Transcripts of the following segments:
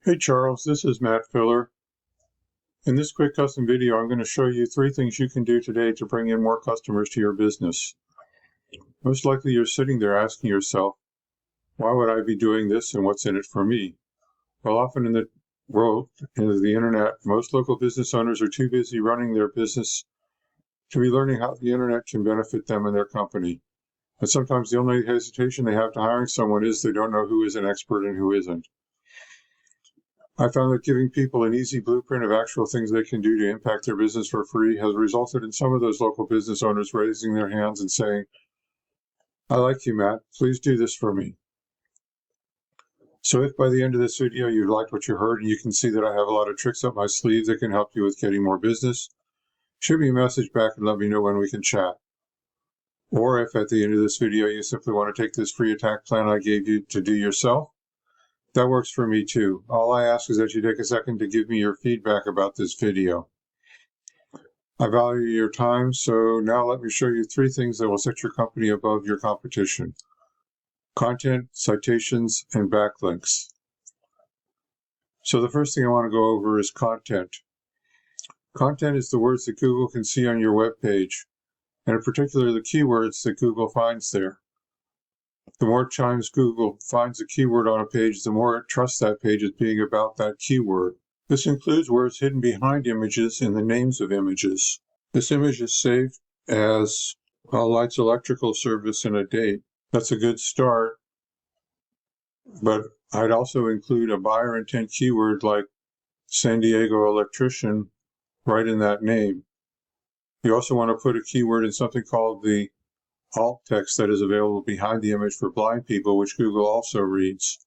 Hey Charles, this is Matt Filler. In this quick custom video, I'm going to show you 3 things you can do today to bring in more customers to your business. Most likely you're sitting there asking yourself, why would I be doing this and what's in it for me? Well, often in the world, in the internet, most local business owners are too busy running their business to be learning how the internet can benefit them and their company. And sometimes the only hesitation they have to hiring someone is they don't know who is an expert and who isn't. I found that giving people an easy blueprint of actual things they can do to impact their business for free has resulted in some of those local business owners raising their hands and saying, I like you, Matt. Please do this for me. So if by the end of this video you liked what you heard and you can see that I have a lot of tricks up my sleeve that can help you with getting more business, shoot me a message back and let me know when we can chat. Or if at the end of this video you simply want to take this free attack plan I gave you to do yourself, that works for me too. All I ask is that you take a second to give me your feedback about this video. I value your time, so now let me show you 3 things that will set your company above your competition. Content, citations, and backlinks. So the first thing I want to go over is content. Content is the words that Google can see on your web page, and in particular the keywords that Google finds there. The more times Google finds a keyword on a page, the more it trusts that page as being about that keyword. This includes words hidden behind images in the names of images. This image is saved as Lights Electrical Service and a date. That's a good start, but I'd also include a buyer intent keyword like San Diego electrician right in that name. You also want to put a keyword in something called the alt text that is available behind the image for blind people, which Google also reads.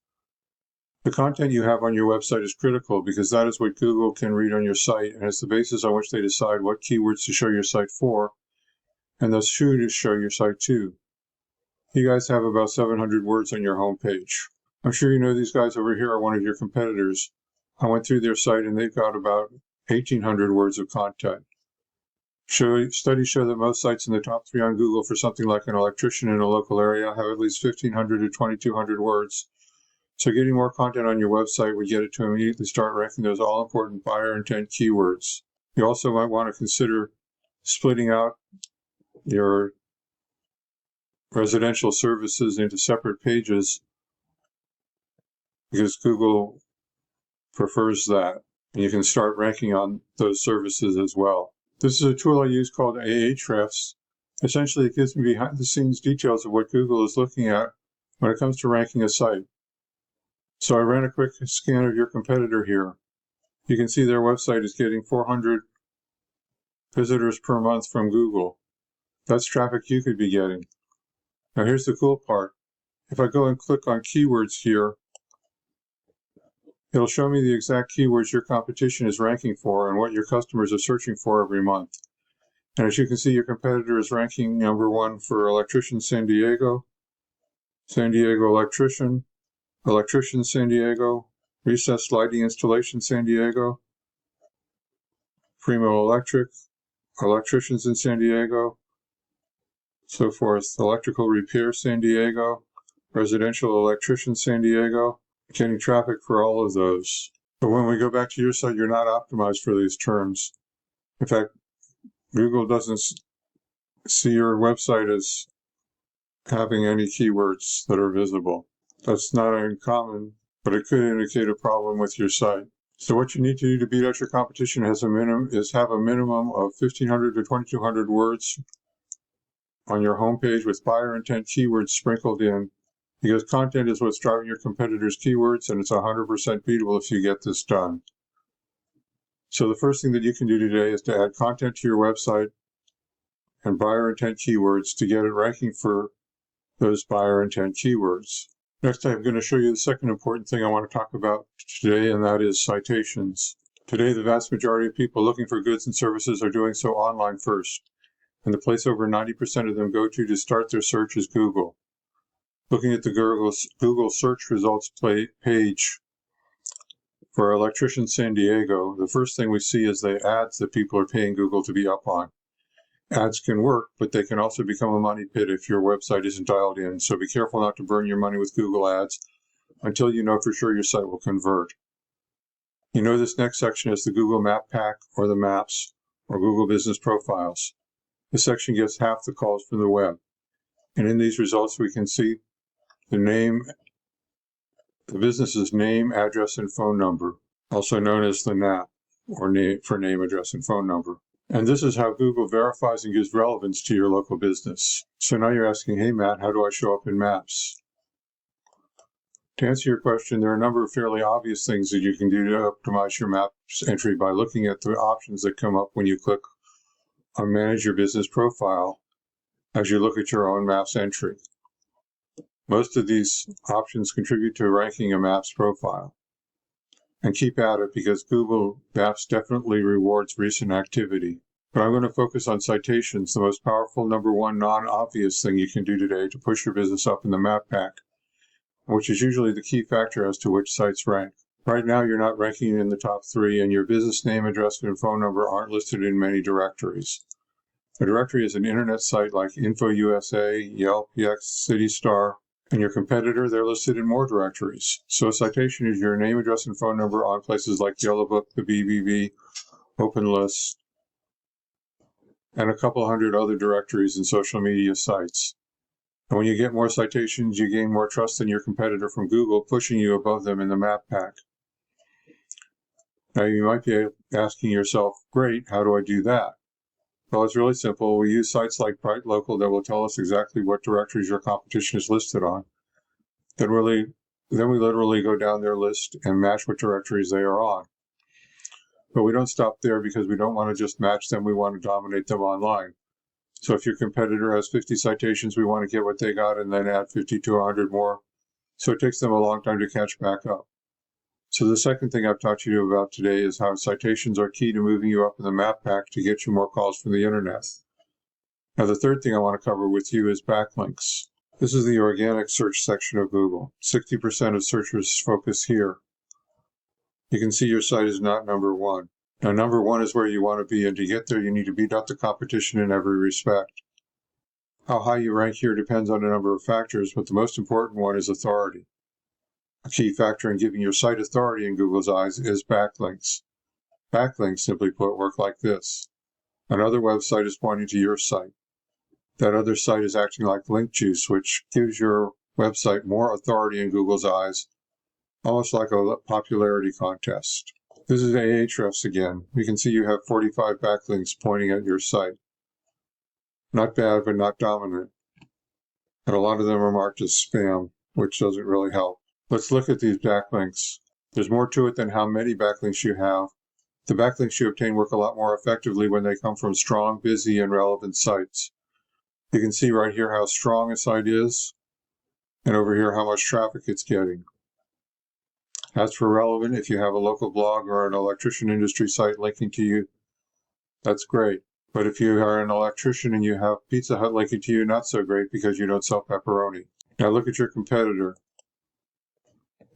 The content you have on your website is critical because that is what Google can read on your site, and it's the basis on which they decide what keywords to show your site for, and thus who to show your site to. You guys have about 700 words on your homepage. I'm sure you know these guys over here are one of your competitors. I went through their site and they've got about 1,800 words of content. Studies show that most sites in the top 3 on Google for something like an electrician in a local area have at least 1,500 to 2,200 words. So getting more content on your website would get it to immediately start ranking those all-important buyer intent keywords. You also might want to consider splitting out your residential services into separate pages because Google prefers that. And you can start ranking on those services as well. This is a tool I use called Ahrefs. Essentially, it gives me behind-the-scenes details of what Google is looking at when it comes to ranking a site. So I ran a quick scan of your competitor here. You can see their website is getting 400 visitors per month from Google. That's traffic you could be getting. Now here's the cool part. If I go and click on keywords here, it'll show me the exact keywords your competition is ranking for and what your customers are searching for every month. And as you can see, your competitor is ranking number 1 for electrician San Diego electrician, electrician San Diego, recessed lighting installation San Diego, Primo Electric, electricians in San Diego, so forth, electrical repair San Diego, residential electrician San Diego, getting traffic for all of those. But when we go back to your site, you're not optimized for these terms. In fact, Google doesn't see your website as having any keywords that are visible. That's not uncommon, but it could indicate a problem with your site. So what you need to do to beat out your competition is have a minimum of 1,500 to 2,200 words on your homepage with buyer intent keywords sprinkled in, because content is what's driving your competitors' keywords, and it's 100% beatable if you get this done. So the first thing that you can do today is to add content to your website and buyer intent keywords to get it ranking for those buyer intent keywords. Next, I'm going to show you the second important thing I want to talk about today, and that is citations. Today, the vast majority of people looking for goods and services are doing so online first, and the place over 90% of them go to start their search is Google. Looking at the Google search results page for electrician San Diego, the first thing we see is the ads that people are paying Google to be up on. Ads can work, but they can also become a money pit if your website isn't dialed in, so be careful not to burn your money with Google ads until you know for sure your site will convert. You know this next section is the Google Map Pack or the Maps or Google Business Profiles. This section gets half the calls from the web. And in these results, we can see the business's name, address, and phone number, also known as the NAP, or name for name, address, and phone number. And this is how Google verifies and gives relevance to your local business. So now you're asking, hey, Matt, how do I show up in Maps? To answer your question, there are a number of fairly obvious things that you can do to optimize your Maps entry by looking at the options that come up when you click on Manage Your Business Profile as you look at your own Maps entry. Most of these options contribute to ranking a Maps profile. And keep at it because Google Maps definitely rewards recent activity. But I'm going to focus on citations, the most powerful number one non-obvious thing you can do today to push your business up in the Map Pack, which is usually the key factor as to which sites rank. Right now, you're not ranking in the top 3, and your business name, address, and phone number aren't listed in many directories. A directory is an internet site like InfoUSA, Yelp, Yext, CityStar, and your competitor, they're listed in more directories. So a citation is your name, address, and phone number on places like Yellowbook, the BBB, OpenList, and a couple hundred other directories and social media sites. And when you get more citations, you gain more trust in your competitor from Google, pushing you above them in the Map Pack. Now you might be asking yourself, great, how do I do that? Well, it's really simple. We use sites like Bright Local that will tell us exactly what directories your competition is listed on. Then we literally go down their list and match what directories they are on. But we don't stop there because we don't want to just match them. We want to dominate them online. So if your competitor has 50 citations, we want to get what they got and then add 50 to 100 more. So it takes them a long time to catch back up. So the second thing I've taught you about today is how citations are key to moving you up in the Map Pack to get you more calls from the internet. Now the third thing I want to cover with you is backlinks. This is the organic search section of Google. 60% of searchers focus here. You can see your site is not number 1. Now number 1 is where you want to be, and to get there you need to beat out the competition in every respect. How high you rank here depends on a number of factors, but the most important one is authority. A key factor in giving your site authority in Google's eyes is backlinks. Backlinks, simply put, work like this. Another website is pointing to your site. That other site is acting like link juice, which gives your website more authority in Google's eyes, almost like a popularity contest. This is Ahrefs again. You can see you have 45 backlinks pointing at your site. Not bad, but not dominant. And a lot of them are marked as spam, which doesn't really help. Let's look at these backlinks. There's more to it than how many backlinks you have. The backlinks you obtain work a lot more effectively when they come from strong, busy, and relevant sites. You can see right here how strong a site is, and over here how much traffic it's getting. As for relevant, if you have a local blog or an electrician industry site linking to you, that's great. But if you are an electrician and you have Pizza Hut linking to you, not so great because you don't sell pepperoni. Now look at your competitor.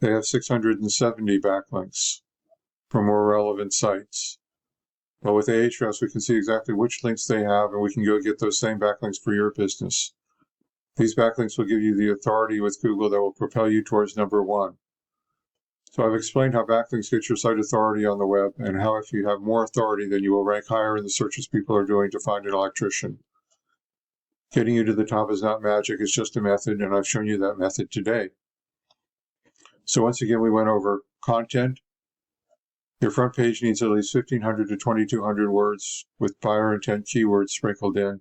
They have 670 backlinks from more relevant sites. But with Ahrefs, we can see exactly which links they have, and we can go get those same backlinks for your business. These backlinks will give you the authority with Google that will propel you towards number 1. So I've explained how backlinks get your site authority on the web, and how if you have more authority, then you will rank higher in the searches people are doing to find an electrician. Getting you to the top is not magic, it's just a method, and I've shown you that method today. So once again, we went over content. Your front page needs at least 1,500 to 2,200 words with buyer intent keywords sprinkled in.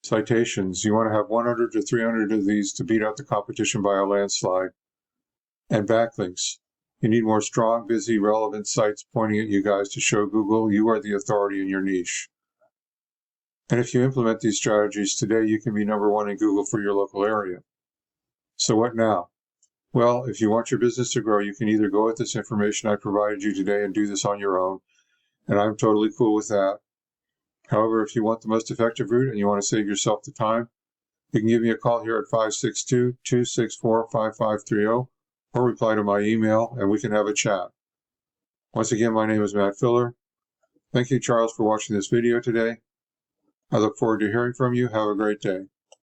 Citations. You want to have 100 to 300 of these to beat out the competition by a landslide. And backlinks. You need more strong, busy, relevant sites pointing at you guys to show Google you are the authority in your niche. And if you implement these strategies today, you can be number 1 in Google for your local area. So what now? Well, if you want your business to grow, you can either go with this information I provided you today and do this on your own, and I'm totally cool with that. However, if you want the most effective route and you want to save yourself the time, you can give me a call here at 562-264-5530 or reply to my email and we can have a chat. Once again, my name is Matt Filler. Thank you, Charles, for watching this video today. I look forward to hearing from you. Have a great day.